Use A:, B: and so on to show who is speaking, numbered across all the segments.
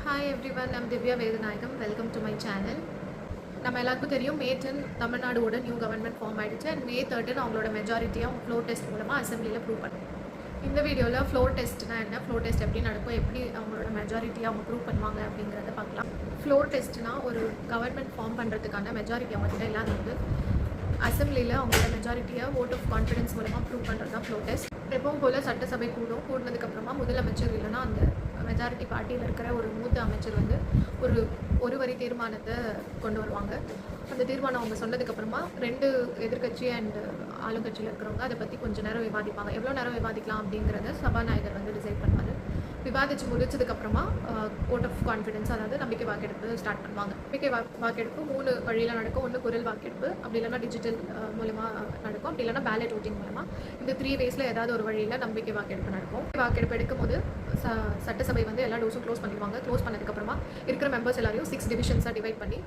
A: Hi everyone, I'm Divya Vedanayagam. Welcome to my channel. நம்ம எல்லாருக்கும் தெரியும் மே 10 தமிழ்நாடோட நியூ கவர்மெண்ட் ஃபார்ம் ஆகிடுச்சு அண்ட் மே 13 அவங்களோட மெஜாரிட்டியாக ஃப்ளோர் டெஸ்ட் மூலமாக அசம்பிளியில் ப்ரூவ் பண்ணும். இந்த வீடியோவில் ஃப்ளோர் டெஸ்ட்னா என்ன, ஃப்ளோர் டெஸ்ட் எப்படி நடக்கும், எப்படி அவங்களோட மெஜாரிட்டியாக அவங்க ப்ரூவ் பண்ணுவாங்க அப்படிங்கிறத பார்க்கலாம். ஃப்ளோர் டெஸ்ட்னா ஒரு கவர்மெண்ட் ஃபார்ம் பண்ணுறதுக்கான மெஜாரிட்டி அவங்ககிட்ட இல்லாத வந்து அசம்பிளியில் அவங்களோட மெஜாரிட்டியாக ஓட் ஆஃப் கான்ஃபிடன்ஸ் மூலமாக ப்ரூவ் பண்ணுறது தான் ஃப்ளோர் டெஸ்ட். எப்பவும் போல் சட்டசபை கூடினதுக்கப்புறமா முதலமைச்சர் இல்லைன்னா அந்த மெஜாரிட்டி பார்ட்டியில் இருக்கிற ஒரு மூத்த அமைச்சர் வந்து ஒரு வரி தீர்மானத்தை கொண்டு வருவாங்க. அந்த தீர்மானம் அவங்க சொன்னதுக்கப்புறமா 2 எதிர்கட்சி அண்ட் ஆளுங்கட்சியில் இருக்கிறவங்க அதை பற்றி கொஞ்சம் நேரம் விவாதிப்பாங்க. எவ்வளோ நேரம் விவாதிக்கலாம் அப்படிங்கிறத சபாநாயகர் வந்து டிசைட் பண்ணுவார். விவாதித்து முடிச்சதுக்கப்புறமா ஓட் ஆஃப் கான்ஃபிடன்ஸ், அதாவது நம்பிக்கை வாக்கெடுப்பு ஸ்டார்ட் பண்ணுவாங்க. நம்பிக்கை வாக்கெடுப்பு 3 வழியில் நடக்கும். ஒன்று குரல் வாக்கெடுப்பு, அப்படி இல்லைன்னா டிஜிட்டல் மூலமாக நடக்கும், அப்படி இல்லைன்னா பேலட் ஓட்டிங் மூலமாக. இந்த 3 வேஸில் ஏதாவது ஒரு வழியில் நம்பிக்கை வாக்கெடுப்பு நடக்கும். வாக்கெடுப்பு எடுக்கும்போது சட்டசபை வந்து எல்லா டோர்ஸும் க்ளோஸ் பண்ணிடுவாங்க. க்ளோஸ் பண்ணதுக்கப்புறமா இருக்கிற மெம்பர்ஸ் எல்லாரையும் 6 டிவிஷன்ஸாக டிவைட் பண்ணி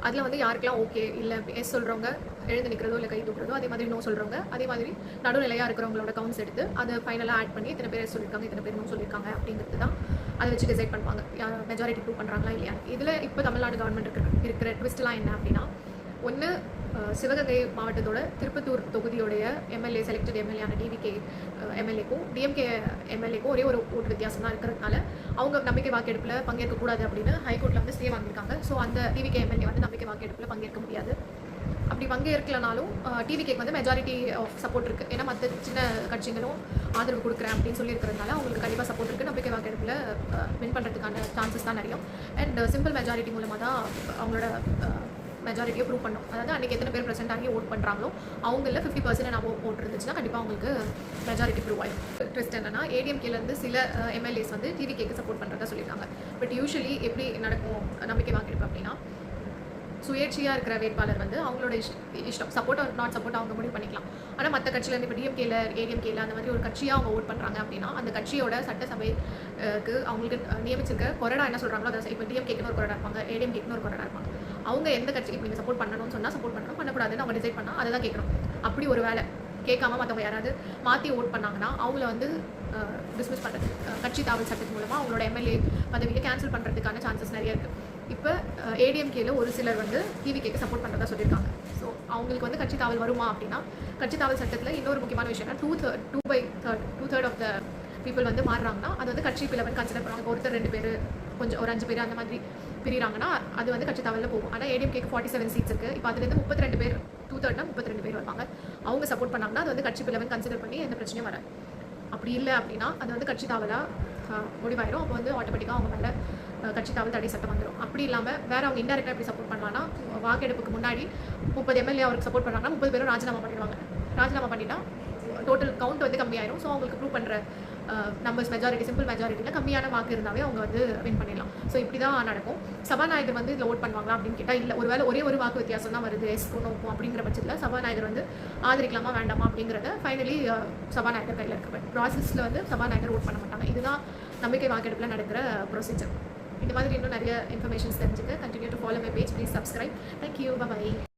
A: அதில் வந்து யாருக்கெல்லாம் ஓகே இல்லை எஸ் சொல்கிறவங்க எழுந்து நிற்கிறதோ இல்லை கை தூக்குறதோ, அதே மாதிரி நோ சொல்கிறவங்க, அதே மாதிரி நடுநிலையாக இருக்கிறவங்களோட கவுண்ட்ஸ் எடுத்து அதை ஃபைனலாக ஆட் பண்ணி இத்தனை பேர் சொல்லியிருக்காங்க, இத்தனை பேர் நோ சொல்லியிருக்காங்க அப்படிங்கிறது தான் அதை வச்சு டிசைட் பண்ணுவாங்க மெஜாரிட்டி ப்ரூவ் பண்ணுறாங்களா இல்லையா. இதில் இப்போ தமிழ்நாடு கவர்மெண்ட் இருக்கிற ட்விஸ்ட்லாம் என்ன அப்படின்னா, ஒன்று சிவகங்கை மாவட்டத்தோட திருப்பத்தூர் தொகுதியோடைய எம்எல்ஏ செலக்டட் எம்எல்ஏ டிவிகே எம்எல்ஏக்கும் டிஎம்கே எம்எல்ஏக்கும் ஒரே ஒரு ஓட்டு வித்தியாசம் தான் இருக்கிறதுனால அவங்க நம்பிக்கை வாக்கெடுப்பில் பங்கேற்கக்கூடாது அப்படின்னு ஹைகோர்ட்டில் வந்து ஸ்டே வாங்கியிருக்காங்க. ஸோ அந்த டிவிகே எம்எல்ஏ வந்து நம்பிக்கை வாக்கெடுப்பில் பங்கேற்க முடியாது. அப்படி பங்கேற்கலனாலும் டிவிகேக்கு வந்து மெஜாரிட்டி ஆஃப் சப்போர்ட் இருக்குது. ஏன்னா மற்ற சின்ன கட்சிகளும் ஆதரவு கொடுக்குறேன் அப்படின்னு சொல்லியிருக்கிறதுனால அவங்களுக்கு கண்டிப்பாக சப்போர்ட் இருக்குது. நம்பிக்கை வாக்கெடுப்பில் வின் பண்ணுறதுக்கான சான்சஸ் தான் நிறையும். அண்ட் சிம்பிள் மெஜாரிட்டி மூலமாக தான் அவங்களோட மெஜாரிட்டியை ப்ரூவ் பண்ணோம். அதாவது அன்றைக்கி எத்தனை பேர் ப்ரெசென்ட் ஆகி ஓட் பண்ணுறாங்களோ அவங்களில் 50% நம்ம ஓட் இருந்துச்சுன்னா கண்டிப்பாக அவங்களுக்கு மெஜாரிட்டி ப்ரூவ் ஆகும். ட்விஸ்ட் என்னன்னா, ஏடிஎம்கேலேருந்து சில எம்எல்ஏஸ் வந்து டிவிகேக்கு சப்போர்ட் பண்ணுறதா சொல்லியிருக்காங்க. பட் யூஸ்வலி எப்படி நடக்கும் நம்பிக்கை வாக்கெடுப்பு அப்படின்னா, சுயேட்சையாக இருக்கிற வேட்பாளர் வந்து அவங்களோட இஷ்டம், சப்போர்ட் ஆர் நாட் சப்போர்ட் அவங்க முடிவு பண்ணிக்கலாம். ஆனால் மற்ற கட்சியிலேருந்து இப்போ டிஎம்கேல ஏடிஎம்கேல அந்த மாதிரி ஒரு கட்சியாக அவங்க ஓட் பண்ணுறாங்க அப்படின்னா அந்த கட்சியோட சட்டசபைக்கு அவங்களுக்கு நியமிச்சிருக்க கொறடா என்ன சொல்கிறாங்களோ அதை இப்போ டிஎம்கேக்குன்னு ஒரு கொறடா இருப்பாங்க, ஏடிஎம்கேக்குன்னு ஒரு கொறடா இருப்பாங்க. அவங்க எந்த கட்சிக்கு நீங்கள் சப்போர்ட் பண்ணணும்னு சொன்னால் சப்போர்ட் பண்ணணும், பண்ணக்கூடாதுன்னு அவங்க டிசைட் பண்ணால் அதை தான் கேட்கணும். அப்படி ஒரு வேலை கேட்காம மற்றவங்க யாராவது மாற்றி ஓட் பண்ணாங்கன்னா அவங்கள வந்து டிஸ்மிஸ் பண்ணுறது, கட்சி தாவல் சட்டத்தின் மூலமாக அவங்களோட எம்எல்ஏ பதவியை கேன்சல் பண்ணுறதுக்கான சான்சஸ் நிறைய இருக்குது. இப்போ ஏடிஎம்கேல ஒரு சிலர் வந்து டிவிகேக்கு சப்போர்ட் பண்ணுறதா சொல்லியிருக்காங்க. ஸோ அவங்களுக்கு வந்து கட்சி தாவல் வருமா அப்படின்னா, கட்சி தாவல் சட்டத்தில் இன்னொரு முக்கியமான விஷயம்னா 2/3 ஆஃப் த பீப்புள் வந்து மாறுறாங்கன்னா அது வந்து கட்சி பிளவன் கன்சிடர் பண்ணுவாங்க. ஒருத்தர் 2 பேர் கொஞ்சம் ஒரு 5 பேர் அந்த மாதிரி பிரிகிறாங்கன்னா அது வந்து கட்சி தாவலில் போகும். ஆனால் ஏடிஎம்கேக்கு 47 சீட்ஸ் இருக்குது. இப்போ அதுலேருந்து 32 பேர் 2/3னா 32 பேர் வருவாங்க. அவங்க சப்போர்ட் பண்ணாங்கன்னா அது வந்து கட்சி பிளவன் கன்சிடர் பண்ணி எந்த பிரச்சனையும் வராது. அப்படி இல்லை அப்படின்னா அது வந்து கட்சி தாவலாக முடிவாயிடும். அப்போ வந்து ஆட்டோமேட்டிக்காக அவங்க மேலே கட்சி தாவல் தடை சட்டம் வந்துடும். அப்படி இல்லாமல் வேறு அவங்க இன்டெரக்டாக எப்படி சப்போர்ட் பண்ணலாம்னா, வாக்கெடுப்புக்கு முன்னாடி 30 எம்எல்ஏ அவருக்கு சப்போர்ட் பண்ணுறாங்கன்னா 30 பேரும் ராஜினாமா பண்ணிடுவாங்க. ராஜினாமா பண்ணிட்டா டோட்டல் கவுண்ட் வந்து கம்மியாயிடும். ஸோ அவங்களுக்கு ப்ரூவ் பண்ணுற நம்பர்ஸ் மெஜாரிட்டி சிம்பிள் மெஜாரிட்டியில் கம்மியான வாக்கு இருந்தாவே அவங்க வந்து வின் பண்ணிடலாம். ஸோ இப்படி தான் நடக்கும். சபாநாயகர் வந்து இதில் ஓட் பண்ணுவாங்களா அப்படின்னு கேட்டால் இல்லை. ஒருவேளை ஒரே ஒரு வாக்கு வித்தியாசம் தான் வருது, எஸ்க்கும் நோக்கும் அப்படிங்கிற பட்சத்தில் சபாநாயகர் வந்து ஆதரிக்கலாமா வேண்டாமா அப்படிங்கிறத ஃபைனலி சபாநாயகர் கையில் இருக்க ப்ராசஸில் வந்து சபாநாயகர் ஓட் பண்ண மாட்டாங்க. இதுதான் நம்பிக்கை வாக்கெடுப்பில் நடக்கிற ப்ரொசீஜர். இந்த மாதிரி இன்னும் நிறைய இன்ஃபர்மேஷன்ஸ் தெரிஞ்சுக்க continue to follow my page. Please subscribe. Thank you. By.